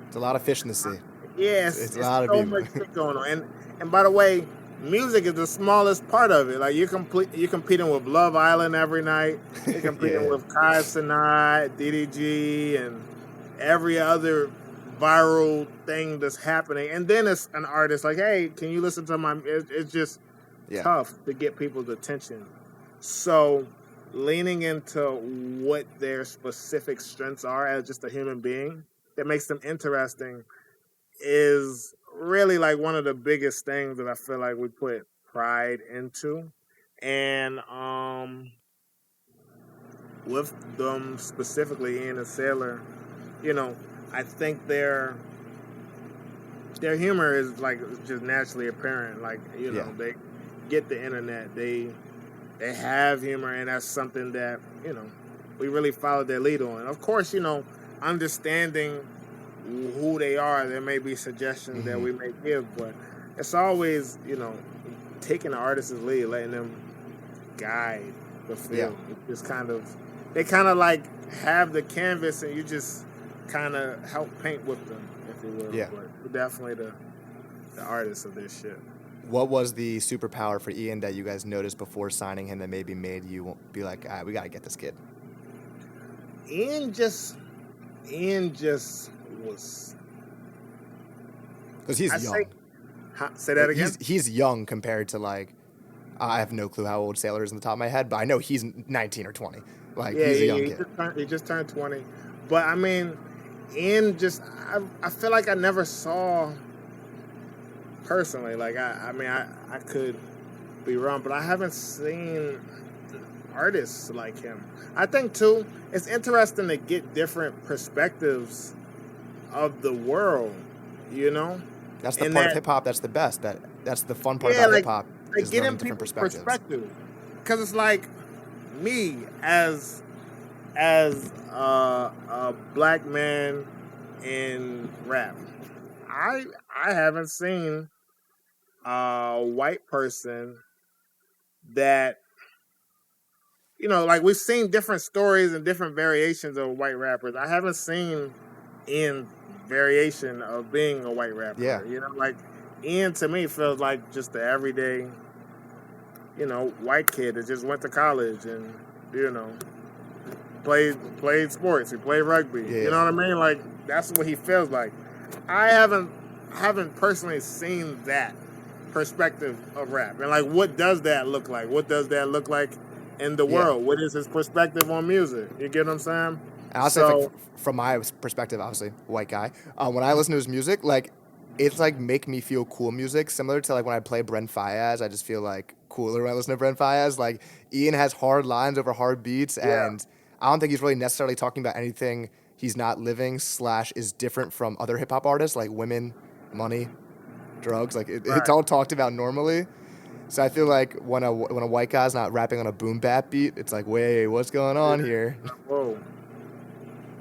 [SPEAKER 2] it's a lot of fish in the sea.
[SPEAKER 1] Yes,
[SPEAKER 2] It's a
[SPEAKER 1] it's
[SPEAKER 2] lot of
[SPEAKER 1] so
[SPEAKER 2] people.
[SPEAKER 1] much shit going on. And by the way, music is the smallest part of it. Like you're competing with Love Island every night. You're competing with Kai Sinat, DDG, and every other viral thing that's happening, and then it's an artist like, hey, can you listen to my? It's just tough to get people's attention. So leaning into what their specific strengths are as just a human being that makes them interesting is really like one of the biggest things that I feel like we put pride into. And with them specifically Ian and Sailor, you know, I think their humor is like just naturally apparent. Like, you know, they get the internet, they have humor, and that's something that, you know, we really followed their lead on. Of course, you know, understanding who they are, there may be suggestions that we may give, but it's always, you know, taking the artist's lead, letting them guide the film. It just they kind of like have the canvas, and you just kind of help paint with them, if you will.
[SPEAKER 2] Yeah.
[SPEAKER 1] But definitely the artist of this shit.
[SPEAKER 2] What was the superpower for Ian that you guys noticed before signing him that maybe made you be like, all right, we got to get this kid?
[SPEAKER 1] Ian just was...
[SPEAKER 2] Because he's young.
[SPEAKER 1] Say that again?
[SPEAKER 2] He's young compared to, like, I have no clue how old Sailor is on the top of my head, but I know he's 19 or 20. Like, he's a young kid.
[SPEAKER 1] He just turned 20. But, I mean, Ian just... I feel like I never saw... Personally, like, I could be wrong, but I haven't seen artists like him. I think, too, it's interesting to get different perspectives of the world, you know?
[SPEAKER 2] That's the part of hip-hop that's the best. That's the fun part about hip-hop, is learning different perspectives.
[SPEAKER 1] Because it's like, me, as a black man in rap, I haven't seen a white person that, you know, like, we've seen different stories and different variations of white rappers. I haven't seen Ian's variation of being a white rapper.
[SPEAKER 2] Yeah.
[SPEAKER 1] You know, like, Ian to me feels like just the everyday, you know, white kid that just went to college and, you know, played sports. He played rugby.
[SPEAKER 2] Yeah.
[SPEAKER 1] You know what I mean? Like, that's what he feels like. I haven't personally seen that perspective of rap. And, like, what does that look like? What does that look like in the world? What is his perspective on music? You get what I'm saying?
[SPEAKER 2] And I'll say, like, from my perspective, obviously, white guy, when I listen to his music, like, it's, like, make me feel cool music, similar to, like, when I play Brent Faiyaz, I just feel, like, cooler when I listen to Brent Faiyaz. Like, Ian has hard lines over hard beats, and I don't think he's really necessarily talking about anything he's not living / is different from other hip-hop artists, like women, money, drugs. Like, it's all talked about normally. So I feel like when a white guy's not rapping on a boom bap beat, it's like, wait, what's going on here?
[SPEAKER 1] Whoa.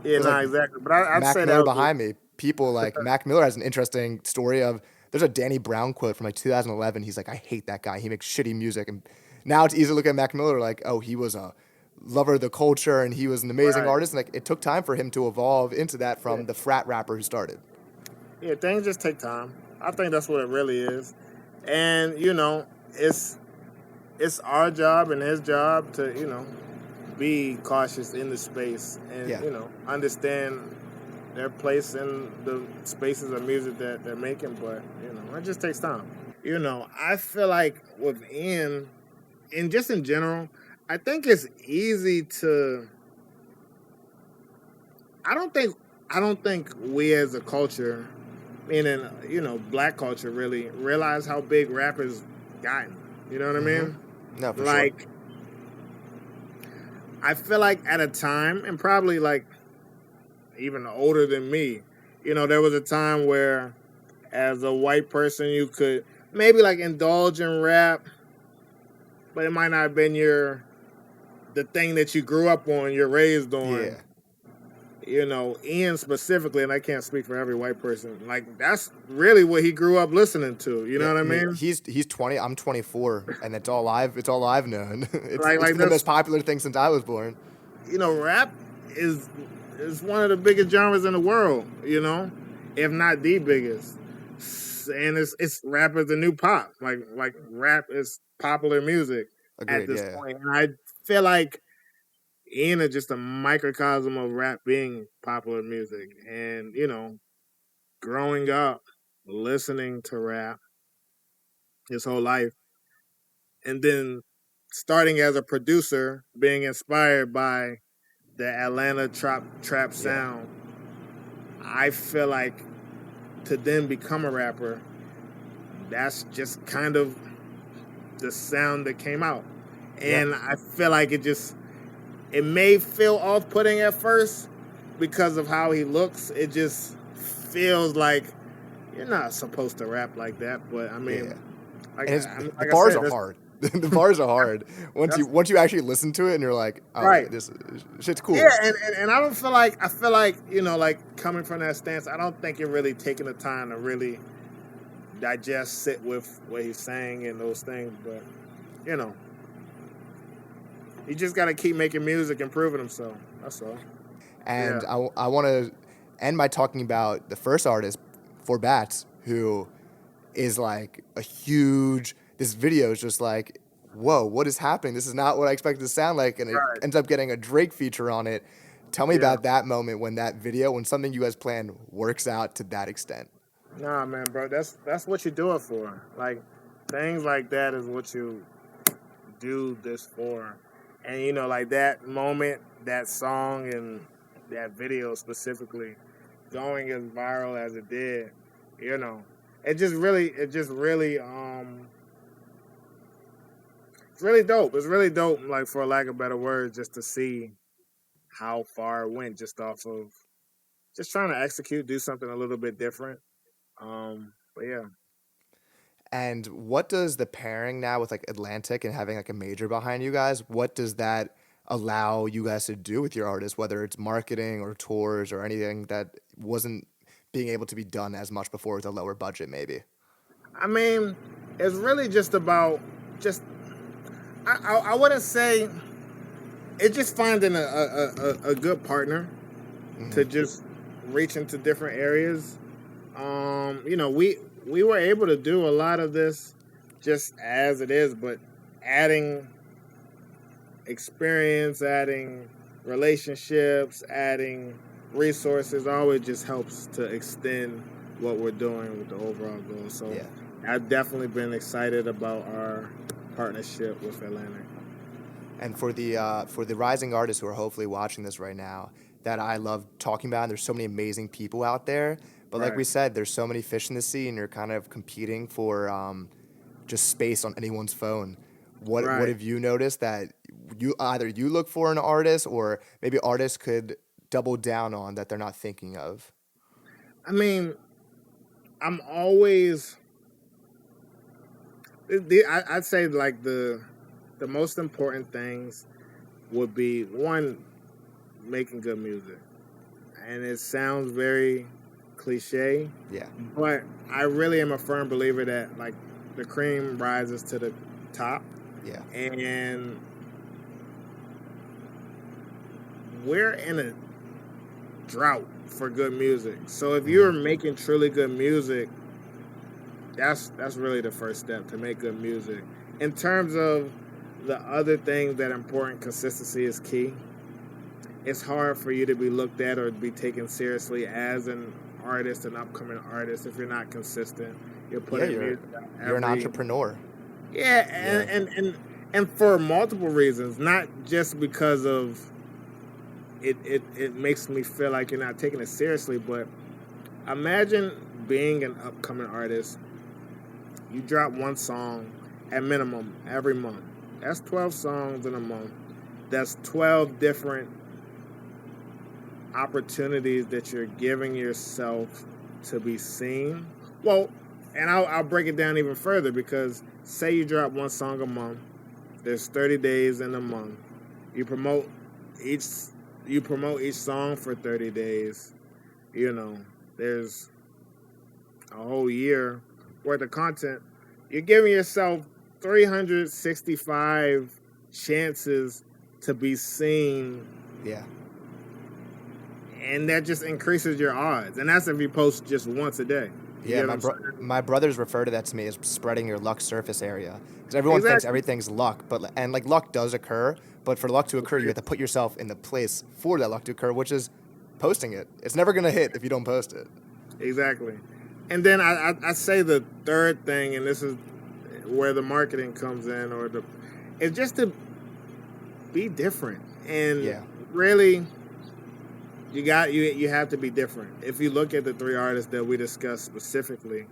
[SPEAKER 1] Yeah,
[SPEAKER 2] like,
[SPEAKER 1] exactly. But I'd
[SPEAKER 2] Mac
[SPEAKER 1] say
[SPEAKER 2] Miller
[SPEAKER 1] that
[SPEAKER 2] behind me. People like Mac Miller has an interesting story of, there's a Danny Brown quote from like 2011. He's like, I hate that guy. He makes shitty music. And now it's easy to look at Mac Miller like, oh, he was a lover of the culture and he was an amazing artist. And like, it took time for him to evolve into that from the frat rapper who started.
[SPEAKER 1] Yeah, things just take time. I think that's what it really is. And, you know, it's our job and his job to, you know, be cautious in the space and, you know, understand their place in the spaces of music that they're making. But, you know, it just takes time. You know, I feel like with Ian, and just in general, I think it's easy to... I don't think we as a culture, meaning, you know, black culture, really realize how big rap has gotten. You know what I mean?
[SPEAKER 2] No, for
[SPEAKER 1] like,
[SPEAKER 2] sure.
[SPEAKER 1] I feel like at a time, and probably like even older than me, you know, there was a time where as a white person you could maybe like indulge in rap, but it might not have been the thing that you grew up on, you're raised on.
[SPEAKER 2] Yeah.
[SPEAKER 1] You know, Ian specifically, and I can't speak for every white person, like, that's really what he grew up listening to. You know what I mean?
[SPEAKER 2] He's 20, I'm 24, and it's all I've known. It's
[SPEAKER 1] like
[SPEAKER 2] been the most popular thing since I was born.
[SPEAKER 1] You know, rap is one of the biggest genres in the world, you know, if not the biggest. And it's rap is the new pop. Like rap is popular music at this point. And I feel like Ian is just a microcosm of rap being popular music. And, you know, growing up listening to rap his whole life, and then starting as a producer, being inspired by the Atlanta trap
[SPEAKER 2] Yeah.
[SPEAKER 1] sound, I feel like to then become a rapper, that's just kind of the sound that came out. And
[SPEAKER 2] Yeah.
[SPEAKER 1] I feel like it may feel off-putting at first because of how he looks. It just feels like you're not supposed to rap like that. But I mean,
[SPEAKER 2] Yeah.
[SPEAKER 1] like,
[SPEAKER 2] And the
[SPEAKER 1] like I
[SPEAKER 2] bars
[SPEAKER 1] said,
[SPEAKER 2] are hard. The bars are hard. Once you actually listen to it and you're like, oh,
[SPEAKER 1] right.
[SPEAKER 2] this shit's cool.
[SPEAKER 1] Yeah, and I don't feel like like coming from that stance, I don't think you're really taking the time to really digest, sit with what he's saying and those things. But you know, you just got to keep making music and proving himself. That's all.
[SPEAKER 2] And
[SPEAKER 1] Yeah.
[SPEAKER 2] I want to end by talking about the first artist, For Bats, who is like a huge. This video is just like, whoa, what is happening? This is not what I expected to sound like, and it
[SPEAKER 1] Right.
[SPEAKER 2] ends up getting a Drake feature on it. Tell me
[SPEAKER 1] Yeah.
[SPEAKER 2] about that moment when something you guys planned works out to that extent.
[SPEAKER 1] Nah, man, bro, that's what you do it for. Like things like that is what you do this for. And like that moment, that song, and that video specifically going as viral as it did, it just really it's really dope. It's really dope, like, for lack of better words, just to see how far it went just off of just trying to execute, do something a little bit different. But yeah.
[SPEAKER 2] And what does the pairing now with like Atlantic and having like a major behind you guys, what does that allow you guys to do with your artists, whether it's marketing or tours or anything that wasn't being able to be done as much before with a lower budget maybe?
[SPEAKER 1] I mean, it's really just about I wouldn't say it's just finding a good partner to just reach into different areas. We were able to do a lot of this just as it is, but adding experience, adding relationships, adding resources always just helps to extend what we're doing with the overall goal. So
[SPEAKER 2] Yeah.
[SPEAKER 1] I've definitely been excited about our partnership with Atlantic.
[SPEAKER 2] And for the rising artists who are hopefully watching this right now, that I love talking about, and there's so many amazing people out there. But like
[SPEAKER 1] Right.
[SPEAKER 2] we said, there's so many fish in the sea, and you're kind of competing for just space on anyone's phone. What
[SPEAKER 1] Right.
[SPEAKER 2] have you noticed that you look for an artist, or maybe artists could double down on that they're not thinking of?
[SPEAKER 1] I mean, I'm always. I'd say like the most important things would be, one, making good music, and it sounds very cliche,
[SPEAKER 2] Yeah.
[SPEAKER 1] but I really am a firm believer that like the cream rises to the top,
[SPEAKER 2] Yeah.
[SPEAKER 1] and we're in a drought for good music. So if you're making truly good music, that's really the first step, to make good music. In terms of the other things that are important, consistency is key. It's hard for you to be looked at or be taken seriously as an artist, an upcoming artist, if you're not consistent. You're putting music out
[SPEAKER 2] You're an entrepreneur.
[SPEAKER 1] Yeah, and for multiple reasons, not just because of it makes me feel like you're not taking it seriously, but imagine being an upcoming artist. You drop one song at minimum every month. That's 12 songs in a month. That's 12 different opportunities that you're giving yourself to be seen. Well, and I'll break it down even further, because say you drop one song a month. There's 30 days in a month. You promote each song for 30 days. There's a whole year worth of content. You're giving yourself 365 chances to be seen.
[SPEAKER 2] Yeah.
[SPEAKER 1] And that just increases your odds. And that's if you post just once a day.
[SPEAKER 2] Yeah, my brothers refer to that to me as spreading your luck surface area. Because everyone thinks everything's luck, and like luck does occur, but for luck to occur, you have to put yourself in the place for that luck to occur, which is posting it. It's never going to hit if you don't post it.
[SPEAKER 1] Exactly. And then I say the third thing, and this is where the marketing comes in, it's just to be different. And really, you have to be different. If you look at the three artists that we discussed specifically,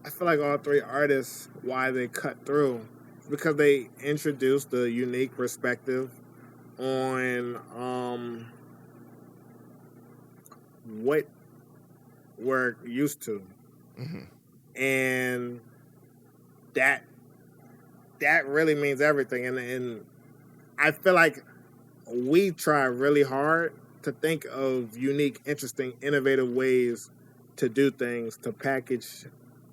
[SPEAKER 1] I feel like all three artists, why they cut through, is because they introduced a unique perspective on what we're used to, and that really means everything. And I feel like we try really hard to think of unique, interesting, innovative ways to do things, to package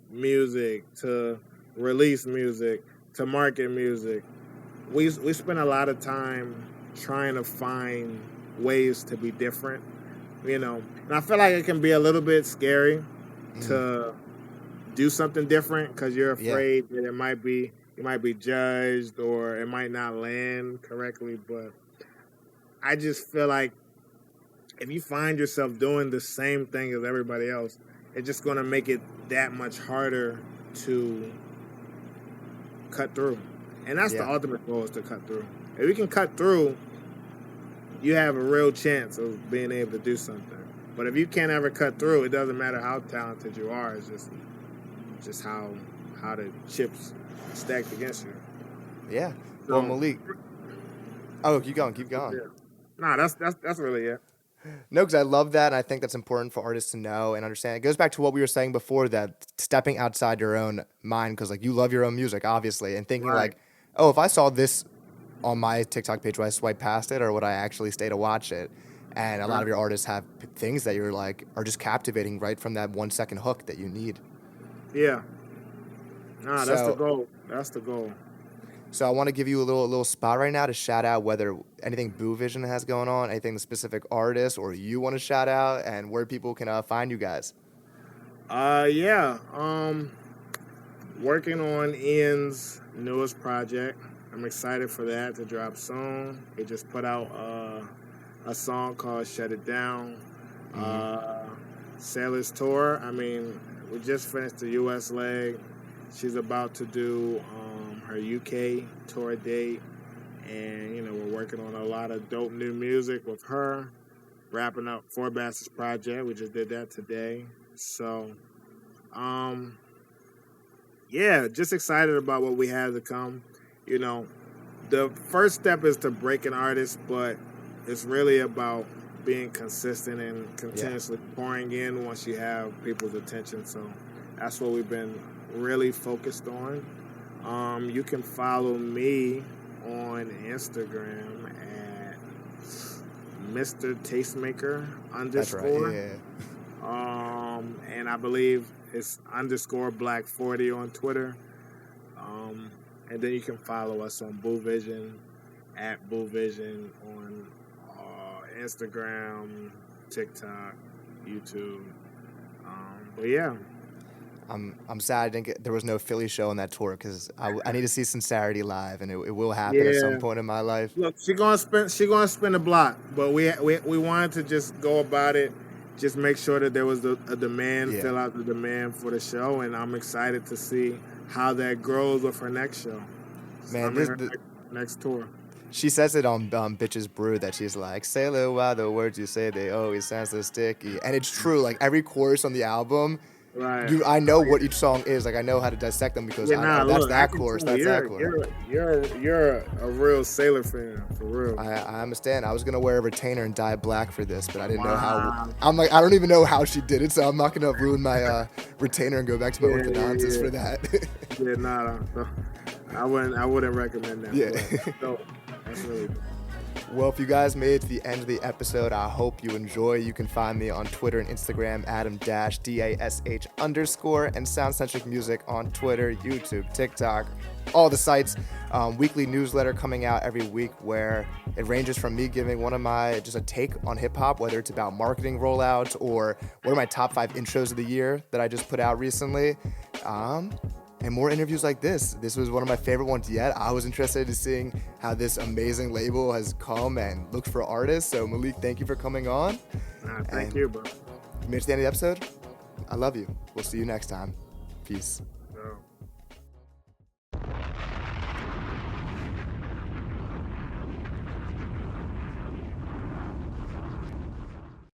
[SPEAKER 1] music, to release music, to market music. We spend a lot of time trying to find ways to be different, and I feel like it can be a little bit scary to do something different because you're afraid that you might be judged or it might not land correctly. But I just feel like if you find yourself doing the same thing as everybody else, it's just going to make it that much harder to cut through. And that's the ultimate goal, is to cut through. If you can cut through, you have a real chance of being able to do something. But if you can't ever cut through, it doesn't matter how talented you are. It's just how the chips stacked against you.
[SPEAKER 2] Yeah. Well, Malik. Oh, keep going.
[SPEAKER 1] Yeah. Nah, that's really it.
[SPEAKER 2] No, because I love that, and I think that's important for artists to know and understand. It goes back to what we were saying before, that stepping outside your own mind, because you love your own music, obviously, and thinking oh, if I saw this on my TikTok page, would I swipe past it, or would I actually stay to watch it? And a lot of your artists have things that you're are just captivating right from that 1 second hook that you need.
[SPEAKER 1] Yeah. Nah, that's the goal. That's the goal.
[SPEAKER 2] So I want to give you a little spot right now to shout out whether anything Boo Vision has going on, anything the specific artist, or you want to shout out, and where people can find you guys.
[SPEAKER 1] Working on Ian's newest project. I'm excited for that to drop soon. He just put out a song called Shut It Down. Sailor's tour. I mean, we just finished the U.S. leg. She's about to do her UK tour date. And, we're working on a lot of dope new music with her. Wrapping up Four Bastards project. We just did that today. So, just excited about what we have to come. The first step is to break an artist, but it's really about being consistent and continuously pouring in once you have people's attention. So that's what we've been really focused on. You can follow me on Instagram at Mr. Tastemaker _.
[SPEAKER 2] That's right, yeah.
[SPEAKER 1] And I believe it's _Black40 on Twitter. And then you can follow us on Boo Vision, at Boo Vision on Instagram, TikTok, YouTube. But yeah.
[SPEAKER 2] I'm sad there was no Philly show on that tour, because I need to see Sincerity live, and it will happen at some point in my life.
[SPEAKER 1] Look, she gonna spin the block, but we wanted to just go about it, just make sure that there was a demand, fill out the demand for the show, and I'm excited to see how that grows with her next show.
[SPEAKER 2] Man,
[SPEAKER 1] next tour.
[SPEAKER 2] She says it on Bitches Brew that she's like, "Sailor, why the words you say, they always sound so sticky." And it's true, every chorus on the album,
[SPEAKER 1] right?
[SPEAKER 2] I know what each song is. I know how to dissect them, because that's that chorus. That's that chorus.
[SPEAKER 1] You're a real Sailor fan, for real.
[SPEAKER 2] I understand. I was gonna wear a retainer and dye black for this, but I didn't know how. I'm I don't even know how she did it, so I'm not gonna ruin my retainer and go back to my orthodontics for that.
[SPEAKER 1] I wouldn't recommend that.
[SPEAKER 2] Yeah.
[SPEAKER 1] No, that's really good.
[SPEAKER 2] Well, if you guys made it to the end of the episode, I hope you enjoy. You can find me on Twitter and Instagram, Adam-DASH, _, and SoundCentric Music on Twitter, YouTube, TikTok, all the sites. Weekly newsletter coming out every week, where it ranges from me giving just a take on hip hop, whether it's about marketing rollouts or what are my top 5 intros of the year that I just put out recently. And more interviews like this. This was one of my favorite ones yet. I was interested in seeing how this amazing label has come and looked for artists. So Malik, thank you for coming on.
[SPEAKER 1] Thank you, bro.
[SPEAKER 2] You made it to the end of the episode. I love you. We'll see you next time. Peace.